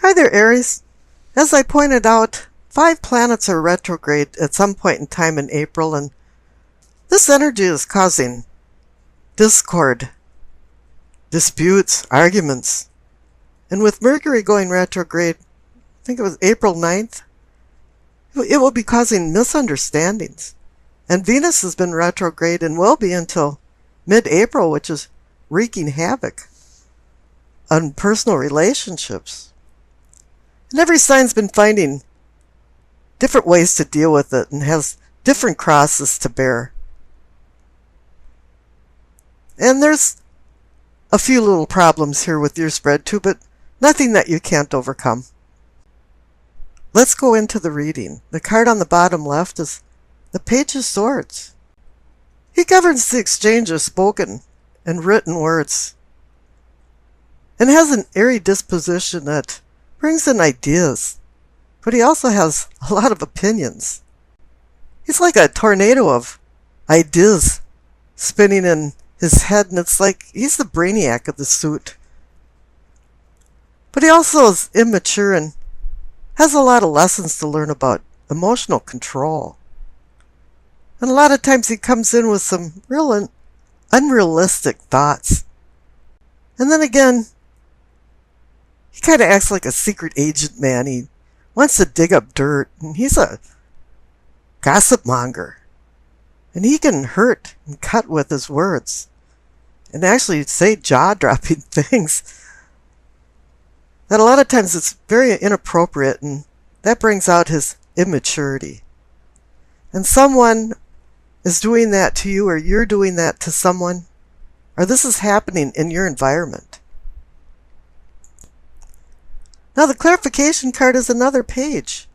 Hi there, Aries. As I pointed out, 5 planets are retrograde at some point in time in April, and this energy is causing discord, disputes, arguments. And with Mercury going retrograde, I think it was April 9th, it will be causing misunderstandings. And Venus has been retrograde and will be until mid-April, which is wreaking havoc on personal relationships. And every sign's been finding different ways to deal with it and has different crosses to bear. And there's a few little problems here with your spread too, but nothing that you can't overcome. Let's go into the reading. The card on the bottom left is the Page of Swords. He governs the exchange of spoken and written words and has an airy disposition that brings in ideas, but he also has a lot of opinions. He's like a tornado of ideas spinning in his head, and it's like he's the brainiac of the suit. But he also is immature and has a lot of lessons to learn about emotional control. And a lot of times he comes in with some real unrealistic thoughts. And then again, he kind of acts like a secret agent man. He wants to dig up dirt, and he's a gossip monger. And he can hurt and cut with his words and actually say jaw-dropping things that a lot of times it's very inappropriate, and that brings out his immaturity. And someone is doing that to you, or you're doing that to someone, or this is happening in your environment. Now the clarification card is another page.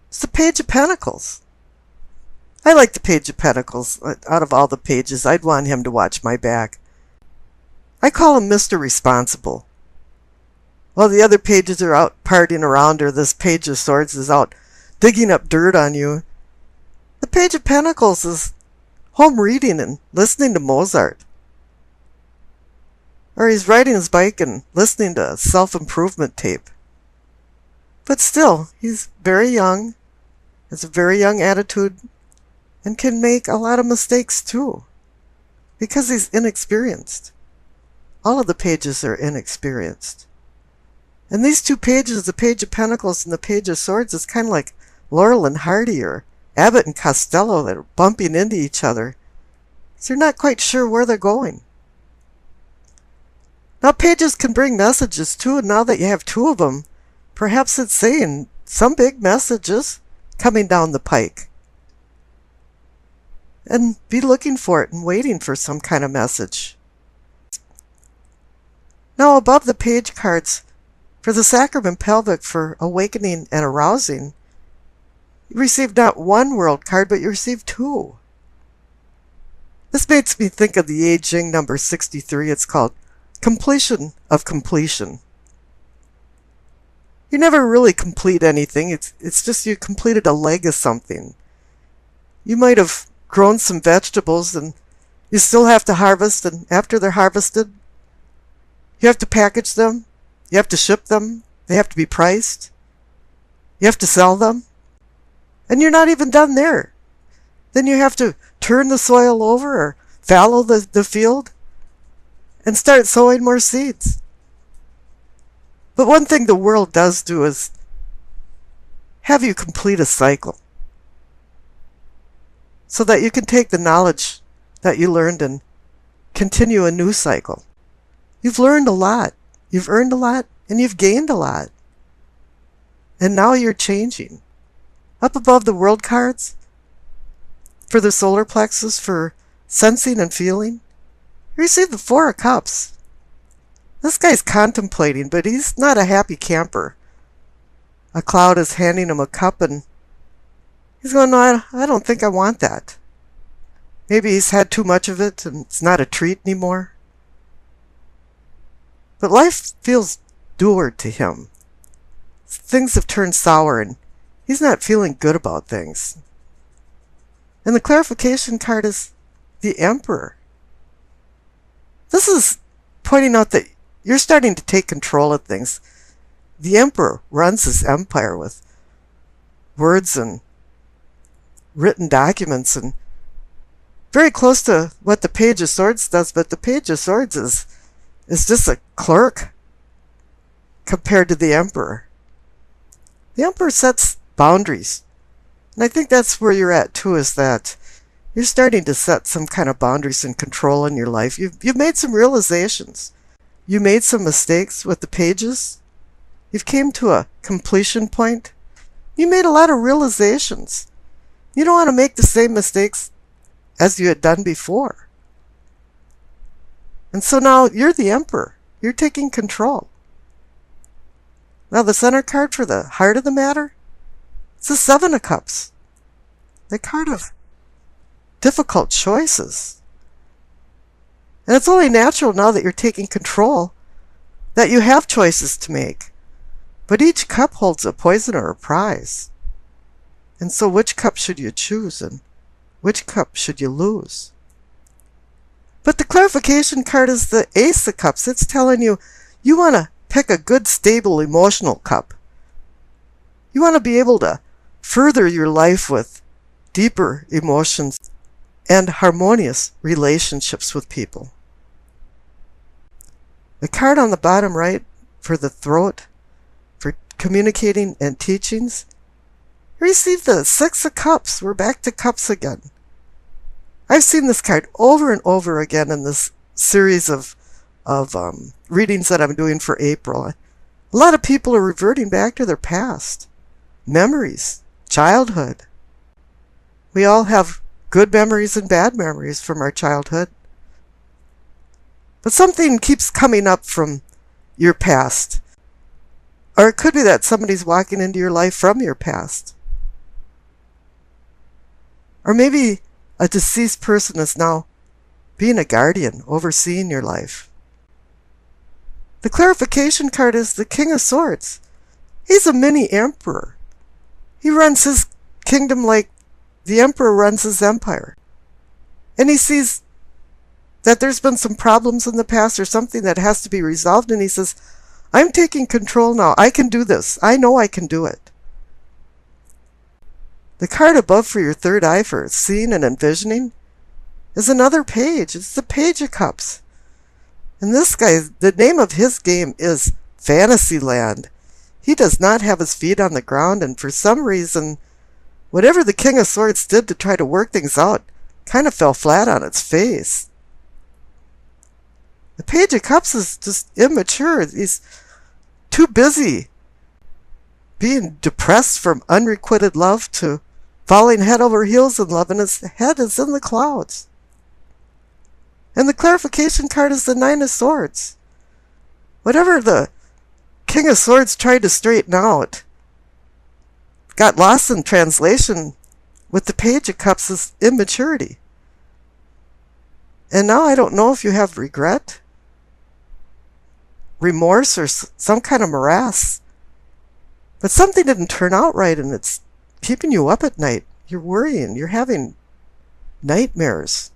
It's the Page of Pentacles. I like the Page of Pentacles. Out of all the pages, I'd want him to watch my back. I call him Mr. Responsible. While the other pages are out partying around, or this Page of Swords is out digging up dirt on you, the Page of Pentacles is home reading and listening to Mozart. Or he's riding his bike and listening to self-improvement tape. But still, he's very young, has a very young attitude, and can make a lot of mistakes too, because he's inexperienced. All of the pages are inexperienced. And these two pages, the Page of Pentacles and the Page of Swords, is kind of like Laurel and Hardy or Abbott and Costello that are bumping into each other. So they're not quite sure where they're going. Now pages can bring messages too, and now that you have 2 of them, perhaps it's saying some big messages coming down the pike. And be looking for it and waiting for some kind of message. Now above the page cards, for the sacrament pelvic for awakening and arousing, you receive not 1 world card, but you receive 2. This makes me think of the I Ching number 63. It's called Completion of Completion. You never really complete anything. It's just you completed a leg of something. You might have grown some vegetables and you still have to harvest, and after they're harvested, you have to package them, you have to ship them, they have to be priced, you have to sell them, and you're not even done there. Then you have to turn the soil over or fallow the field and start sowing more seeds. But one thing the world does do is have you complete a cycle so that you can take the knowledge that you learned and continue a new cycle. You've learned a lot, you've earned a lot, and you've gained a lot. And now you're changing. Up above the world cards, for the solar plexus, for sensing and feeling, you receive the 4 of Cups. This guy's contemplating, but he's not a happy camper. A cloud is handing him a cup, and he's going, no, I don't think I want that. Maybe he's had too much of it, and it's not a treat anymore. But life feels dour to him. Things have turned sour, and he's not feeling good about things. And the clarification card is the Emperor. This is pointing out that you're starting to take control of things. The emperor runs his empire with words and written documents, and very close to what the Page of Swords does, but the Page of Swords is just a clerk compared to the emperor. The emperor sets boundaries. And I think that's where you're at too, is that you're starting to set some kind of boundaries and control in your life. You've made some realizations. You made some mistakes with the pages. You've came to a completion point. You made a lot of realizations. You don't want to make the same mistakes as you had done before. And so now you're the emperor. You're taking control. Now the center card for the heart of the matter, it's the Seven of Cups. The card of difficult choices. And it's only natural now that you're taking control that you have choices to make. But each cup holds a poison or a prize. And so which cup should you choose, and which cup should you lose? But the clarification card is the Ace of Cups. It's telling you, you want to pick a good, stable, emotional cup. You want to be able to further your life with deeper emotions and harmonious relationships with people. The card on the bottom right for the throat, for communicating and teachings, receive the Six of Cups. We're back to cups again. I've seen this card over and over again in this series of readings that I'm doing for April. A lot of people are reverting back to their past, memories, childhood. We all have good memories and bad memories from our childhood. But something keeps coming up from your past. Or it could be that somebody's walking into your life from your past. Or maybe a deceased person is now being a guardian, overseeing your life. The clarification card is the King of Swords. He's a mini emperor. He runs his kingdom like the emperor runs his empire. And he sees that there's been some problems in the past or something that has to be resolved, and he says, I'm taking control now. I can do this. I know I can do it. The card above for your third eye for seeing and envisioning is another page. It's the Page of Cups. And this guy, the name of his game is Fantasyland. He does not have his feet on the ground, and for some reason, whatever the King of Swords did to try to work things out kind of fell flat on its face. The Page of Cups is just immature. He's too busy being depressed from unrequited love to falling head over heels in love, and his head is in the clouds. And the clarification card is the Nine of Swords. Whatever the King of Swords tried to straighten out got lost in translation with the Page of Cups as immaturity. And now I don't know if you have regret, remorse, or some kind of morass. But something didn't turn out right, and it's keeping you up at night. You're worrying. You're having nightmares.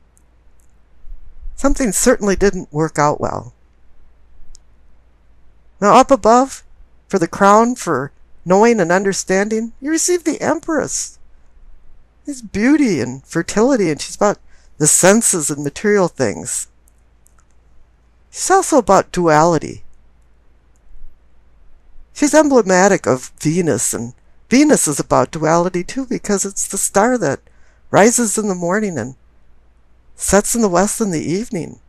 Something certainly didn't work out well. Now up above, for the crown, for knowing and understanding, you receive the Empress. It's beauty and fertility, and she's about the senses and material things. She's also about duality. She's emblematic of Venus, and Venus is about duality too, because it's the star that rises in the morning and sets in the west in the evening.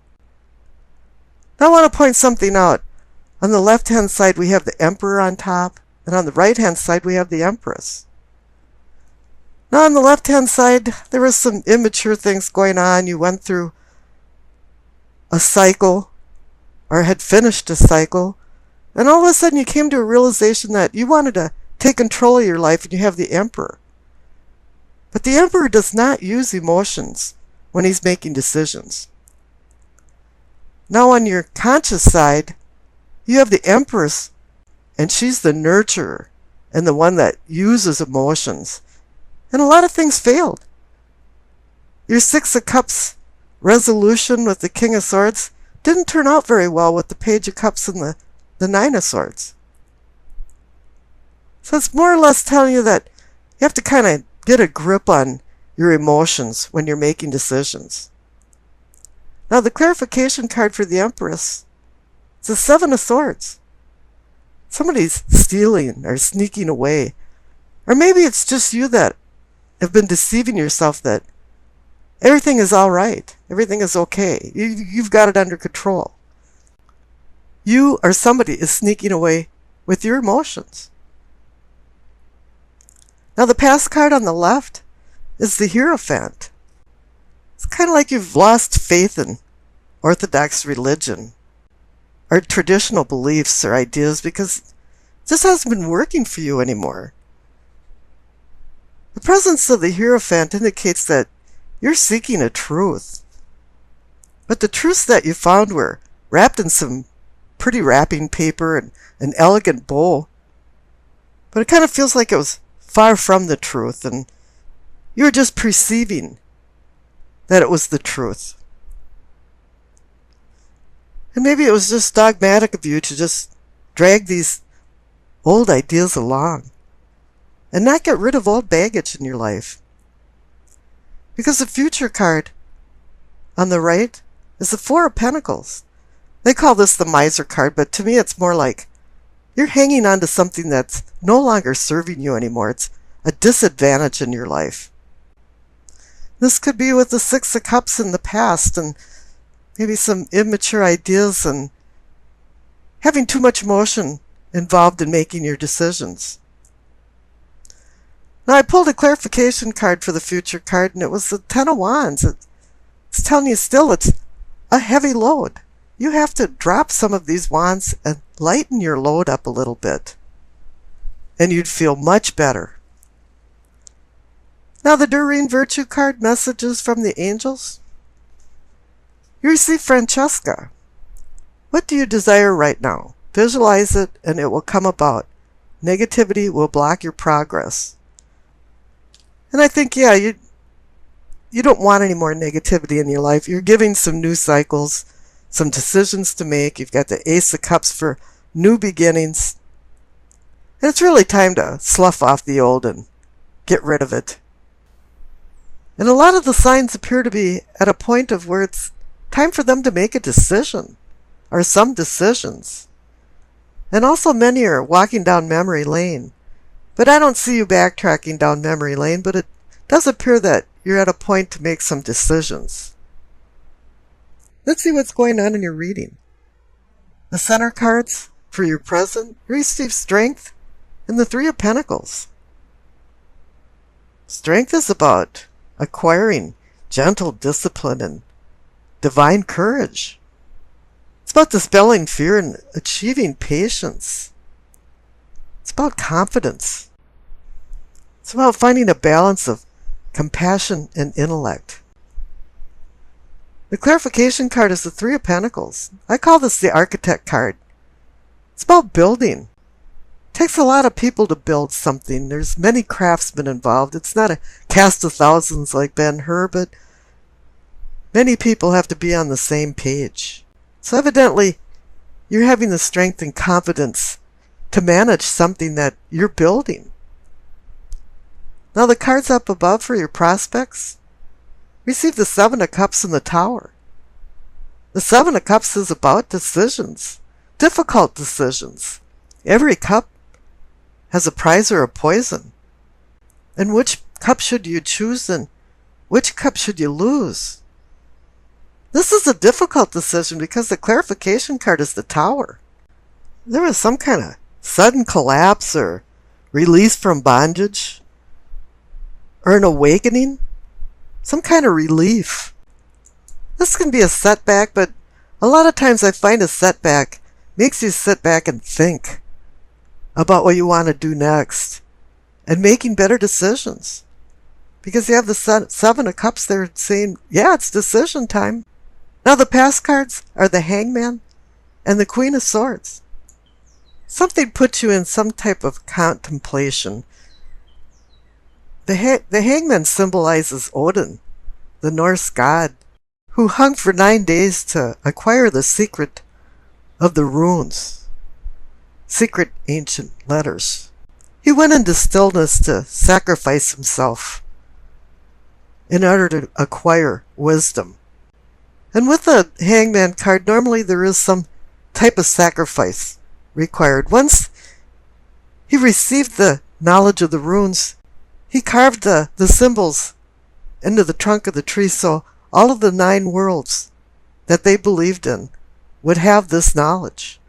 Now I want to point something out. On the left-hand side we have the Emperor on top, and on the right-hand side we have the Empress. Now on the left-hand side there was some immature things going on. You went through a cycle, or had finished a cycle, and all of a sudden you came to a realization that you wanted to take control of your life, and you have the Emperor. But the Emperor does not use emotions when he's making decisions. Now on your conscious side, you have the Empress, and she's the nurturer and the one that uses emotions. And a lot of things failed. Your Six of Cups resolution with the King of Swords didn't turn out very well with the Page of Cups and the Nine of Swords. So it's more or less telling you that you have to kind of get a grip on your emotions when you're making decisions. Now the clarification card for the Empress is the Seven of Swords. Somebody's stealing or sneaking away. Or maybe it's just you that have been deceiving yourself that everything is all right. Everything is okay. You've got it under control. You or somebody is sneaking away with your emotions. Now the past card on the left is the Hierophant. It's kind of like you've lost faith in Orthodox religion or traditional beliefs or ideas because this hasn't been working for you anymore. The presence of the Hierophant indicates that you're seeking a truth. But the truths that you found were wrapped in some pretty wrapping paper and an elegant bow. But it kind of feels like it was far from the truth, and you were just perceiving that it was the truth. And maybe it was just dogmatic of you to just drag these old ideas along and not get rid of old baggage in your life. Because the Future card on the right is the Four of Pentacles. They call this the Miser card, but to me it's more like you're hanging on to something that's no longer serving you anymore. It's a disadvantage in your life. This could be with the Six of Cups in the past and maybe some immature ideas and having too much emotion involved in making your decisions. Now I pulled a clarification card for the Future card and it was the Ten of Wands. It's telling you still it's a heavy load. You have to drop some of these wands and lighten your load up a little bit. And you'd feel much better. Now the Doreen Virtue card, messages from the angels. You receive Francesca. What do you desire right now? Visualize it and it will come about. Negativity will block your progress. And I think, yeah, you don't want any more negativity in your life. You're giving some new cycles, some decisions to make. You've got the Ace of Cups for new beginnings. And it's really time to slough off the old and get rid of it. And a lot of the signs appear to be at a point of where it's time for them to make a decision, or some decisions. And also many are walking down memory lane. But I don't see you backtracking down memory lane, but it does appear that you're at a point to make some decisions. Let's see what's going on in your reading. The Center cards for your present, you receive Strength and the Three of Pentacles. Strength is about acquiring gentle discipline and divine courage. It's about dispelling fear and achieving patience. It's about confidence. It's about finding a balance of compassion and intellect. The clarification card is the Three of Pentacles. I call this the Architect card. It's about building. It takes a lot of people to build something. There's many craftsmen involved. It's not a cast of thousands like Ben-Hur, but many people have to be on the same page. So evidently, you're having the strength and confidence to manage something that you're building. Now the cards up above for your prospects. Receive the Seven of Cups in the Tower. The Seven of Cups is about decisions, difficult decisions. Every cup has a prize or a poison. And which cup should you choose and which cup should you lose? This is a difficult decision because the clarification card is the Tower. There was some kind of sudden collapse or release from bondage or an awakening, some kind of relief. This can be a setback, but a lot of times I find a setback makes you sit back and think about what you want to do next and making better decisions. Because you have the Seven of Cups there saying, yeah, it's decision time. Now the past cards are the Hangman and the Queen of Swords. Something puts you in some type of contemplation. The Hangman symbolizes Odin, the Norse god, who hung for 9 days to acquire the secret of the runes, secret ancient letters. He went into stillness to sacrifice himself in order to acquire wisdom. And with the Hangman card, normally there is some type of sacrifice required. Once he received the knowledge of the runes, he carved the symbols into the trunk of the tree, so all of the 9 worlds that they believed in would have this knowledge.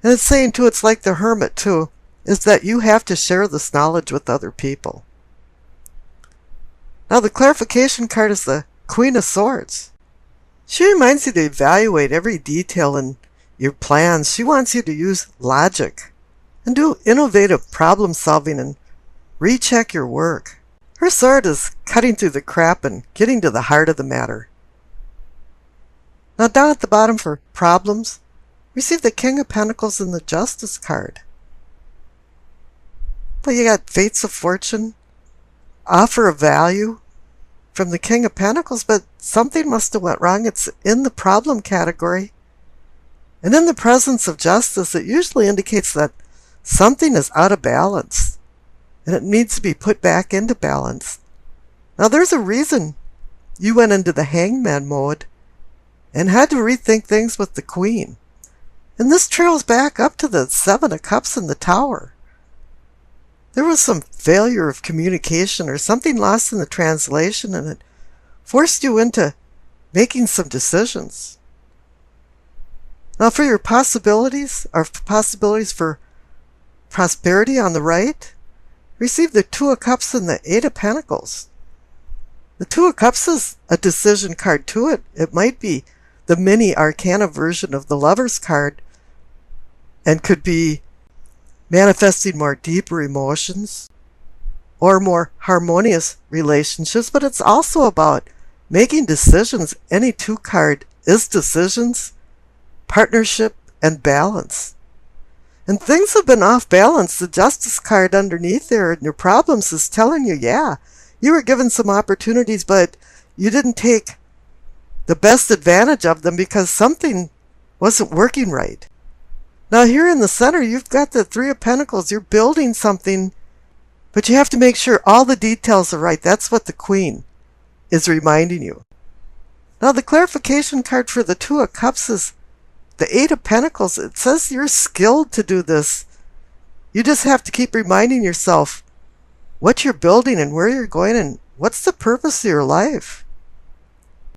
And it's saying, too, it's like the hermit, too, is that you have to share this knowledge with other people. Now, the clarification card is the Queen of Swords. She reminds you to evaluate every detail in your plans. She wants you to use logic and do innovative problem solving and recheck your work. Her sword is cutting through the crap and getting to the heart of the matter. Now, down at the bottom for problems, receive the King of Pentacles and the Justice card. But you got Fates of Fortune, offer of value from the King of Pentacles, but something must have went wrong. It's in the problem category. And in the presence of justice, it usually indicates that something is out of balance and it needs to be put back into balance. Now, there's a reason you went into the Hangman mode and had to rethink things with the Queen. And this trails back up to the 7 of Cups in the Tower. There was some failure of communication or something lost in the translation, and it forced you into making some decisions. Now, for your possibilities, or possibilities for prosperity on the right, receive the 2 of Cups and the 8 of Pentacles. The 2 of Cups is a decision card to it. It might be the mini arcana version of the Lover's card and could be manifesting more deeper emotions or more harmonious relationships, but it's also about making decisions. Any 2 card is decisions, partnership, and balance. And things have been off balance. The Justice card underneath there and your problems is telling you, yeah, you were given some opportunities, but you didn't take the best advantage of them because something wasn't working right. Now, here in the center, you've got the 3 of Pentacles. You're building something, but you have to make sure all the details are right. That's what the Queen is reminding you. Now, the clarification card for the 2 of Cups is the 8 of Pentacles. It says you're skilled to do this. You just have to keep reminding yourself what you're building and where you're going and what's the purpose of your life.